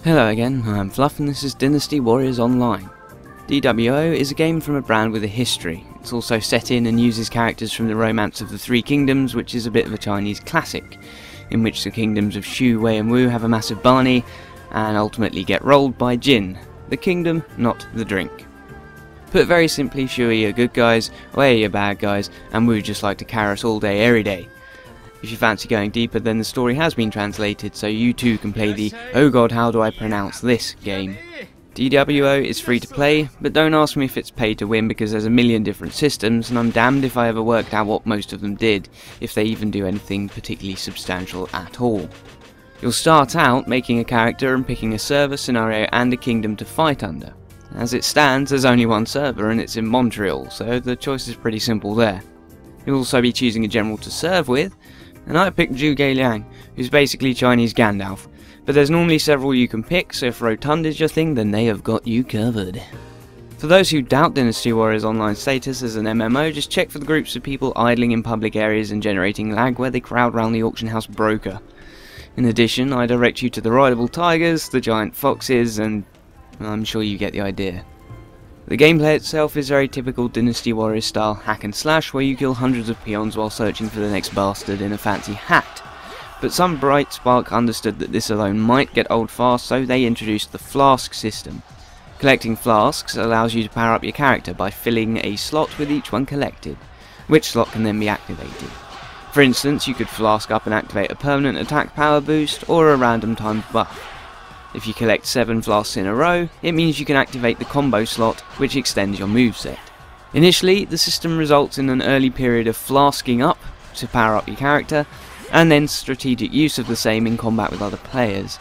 Hello again, I'm Fluff and this is Dynasty Warriors Online. DWO is a game from a brand with a history. It's also set in and uses characters from the Romance of the Three Kingdoms, which is a bit of a Chinese classic, in which the kingdoms of Shu, Wei and Wu have a massive Barney, and ultimately get rolled by Jin. The kingdom, not the drink. Put very simply, Shui are good guys, Wei are bad guys, and Wu just like to carry us all day every day. If you fancy going deeper, then the story has been translated, so you too can play the "Oh God, how do I pronounce this" game. DWO is free to play, but don't ask me if it's pay to win because there's a million different systems, and I'm damned if I ever worked out what most of them did, if they even do anything particularly substantial at all. You'll start out making a character and picking a server, scenario and a kingdom to fight under. As it stands, there's only one server and it's in Montreal, so the choice is pretty simple there. You'll also be choosing a general to serve with, and I picked Zhuge Liang, who's basically Chinese Gandalf, but there's normally several you can pick, so if Rotund is your thing, then they have got you covered. For those who doubt Dynasty Warriors Online status as an MMO, just check for the groups of people idling in public areas and generating lag where they crowd round the auction house broker. In addition, I direct you to the rideable tigers, the giant foxes, and I'm sure you get the idea. The gameplay itself is very typical Dynasty Warriors style hack and slash, where you kill hundreds of peons while searching for the next bastard in a fancy hat. But some bright spark understood that this alone might get old fast, so they introduced the flask system. Collecting flasks allows you to power up your character by filling a slot with each one collected, which slot can then be activated. For instance, you could flask up and activate a permanent attack power boost or a random timed buff. If you collect 7 flasks in a row, it means you can activate the combo slot, which extends your moveset. Initially, the system results in an early period of flasking up to power up your character, and then strategic use of the same in combat with other players.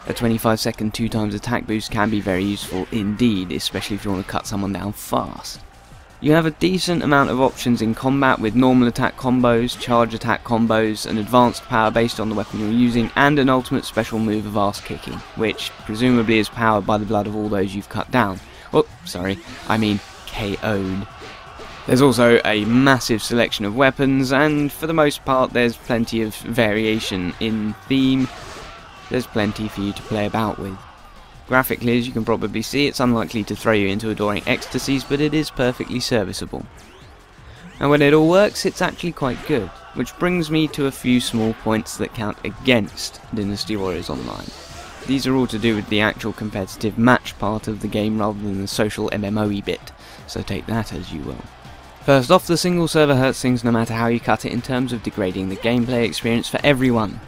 A 25-second 2x attack boost can be very useful indeed, especially if you want to cut someone down fast. You have a decent amount of options in combat with normal attack combos, charge attack combos, an advanced power based on the weapon you're using, and an ultimate special move of arse kicking, which presumably is powered by the blood of all those you've cut down. Oh, sorry, I mean KO'd. There's also a massive selection of weapons, and for the most part there's plenty of variation in theme. There's plenty for you to play about with. Graphically, as you can probably see, it's unlikely to throw you into adoring ecstasies, but it is perfectly serviceable. And when it all works, it's actually quite good, which brings me to a few small points that count against Dynasty Warriors Online. These are all to do with the actual competitive match part of the game rather than the social MMO-y bit, so take that as you will. First off, the single server hurts things no matter how you cut it in terms of degrading the gameplay experience for everyone.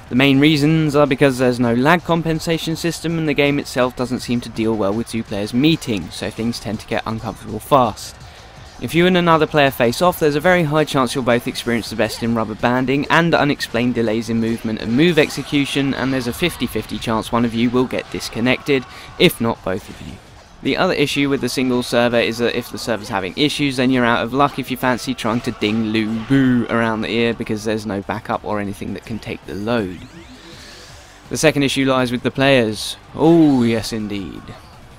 The main reasons are because there's no lag compensation system and the game itself doesn't seem to deal well with two players meeting, so things tend to get uncomfortable fast. If you and another player face off, there's a very high chance you'll both experience the best in rubber banding and unexplained delays in movement and move execution, and there's a 50-50 chance one of you will get disconnected, if not both of you. The other issue with the single server is that if the server's having issues, then you're out of luck if you fancy trying to ding loo boo around the ear because there's no backup or anything that can take the load. The second issue lies with the players. Oh yes indeed.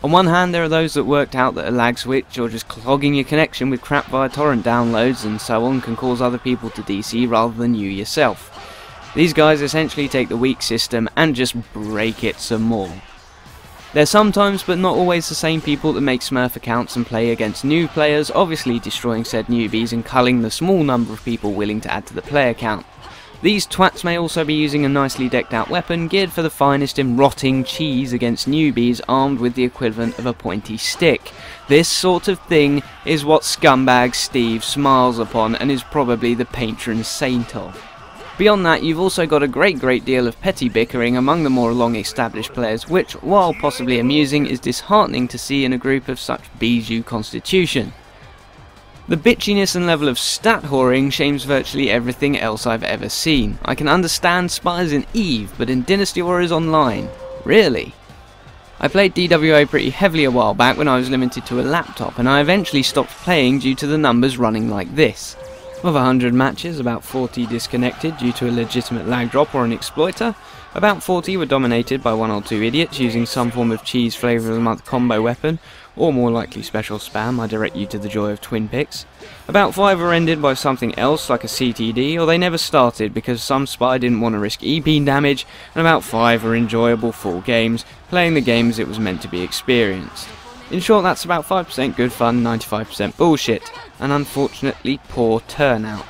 On one hand, there are those that worked out that a lag switch or just clogging your connection with crap via torrent downloads and so on can cause other people to DC rather than you yourself. These guys essentially take the weak system and just break it some more. They're sometimes, but not always, the same people that make Smurf accounts and play against new players, obviously destroying said newbies and culling the small number of people willing to add to the player count. These twats may also be using a nicely decked out weapon geared for the finest in rotting cheese against newbies armed with the equivalent of a pointy stick. This sort of thing is what scumbag Steve smiles upon and is probably the patron saint of. Beyond that, you've also got a great deal of petty bickering among the more long-established players, which, while possibly amusing, is disheartening to see in a group of such bijou constitution. The bitchiness and level of stat whoring shames virtually everything else I've ever seen. I can understand Spires in Eve, but in Dynasty Warriors Online? Really? I played DWO pretty heavily a while back when I was limited to a laptop, and I eventually stopped playing due to the numbers running like this. Of 100 matches, about 40 disconnected due to a legitimate lag drop or an exploiter. About 40 were dominated by one or two idiots using some form of cheese flavour of the month combo weapon, or more likely special spam. I direct you to the joy of twin picks. About 5 were ended by something else like a CTD, or they never started because some spy didn't want to risk EP damage, and about 5 were enjoyable full games, playing the game as it was meant to be experienced. In short, that's about 5% good fun, 95% bullshit, and unfortunately poor turnout.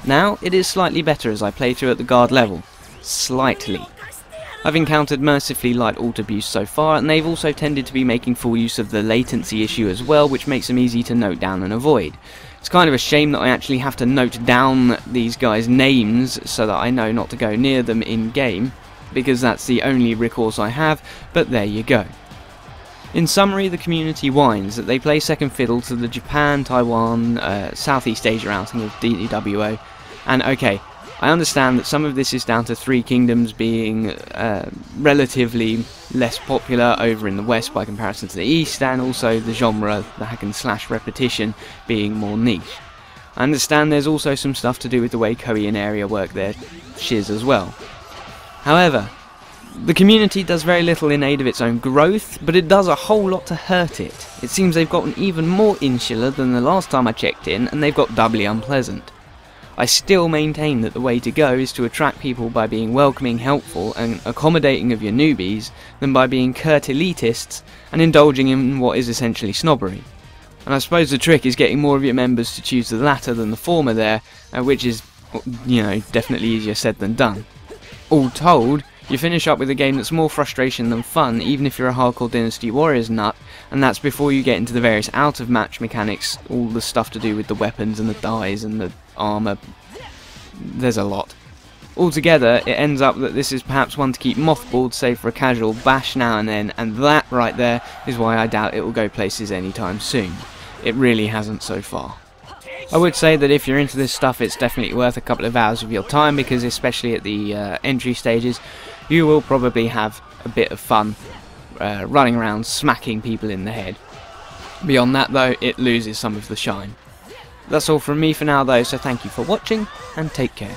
Now, it is slightly better as I play through at the guard level. Slightly. I've encountered mercifully light alt abuse so far, and they've also tended to be making full use of the latency issue as well, which makes them easy to note down and avoid. It's kind of a shame that I actually have to note down these guys' names so that I know not to go near them in game, because that's the only recourse I have, but there you go. In summary, the community whines that they play second fiddle to the Japan, Taiwan, Southeast Asia outing of DWO, and okay, I understand that some of this is down to Three Kingdoms being relatively less popular over in the West by comparison to the East, and also the genre, the hack and slash repetition, being more niche. I understand there's also some stuff to do with the way Koei and Aeria work their shiz as well. However, the community does very little in aid of its own growth, but it does a whole lot to hurt it. It seems they've gotten even more insular than the last time I checked in, and they've got doubly unpleasant. I still maintain that the way to go is to attract people by being welcoming, helpful, and accommodating of your newbies, than by being curt elitists and indulging in what is essentially snobbery. And I suppose the trick is getting more of your members to choose the latter than the former there, which is, you know, definitely easier said than done. All told, you finish up with a game that's more frustration than fun, even if you're a hardcore Dynasty Warriors nut, and that's before you get into the various out-of-match mechanics, all the stuff to do with the weapons and the dies and the armour. There's a lot. Altogether, it ends up that this is perhaps one to keep mothballed, save for a casual bash now and then, and that right there is why I doubt it will go places anytime soon. It really hasn't so far. I would say that if you're into this stuff, it's definitely worth a couple of hours of your time, because especially at the entry stages, you will probably have a bit of fun running around smacking people in the head. Beyond that though, it loses some of the shine. That's all from me for now though, so thank you for watching, and take care.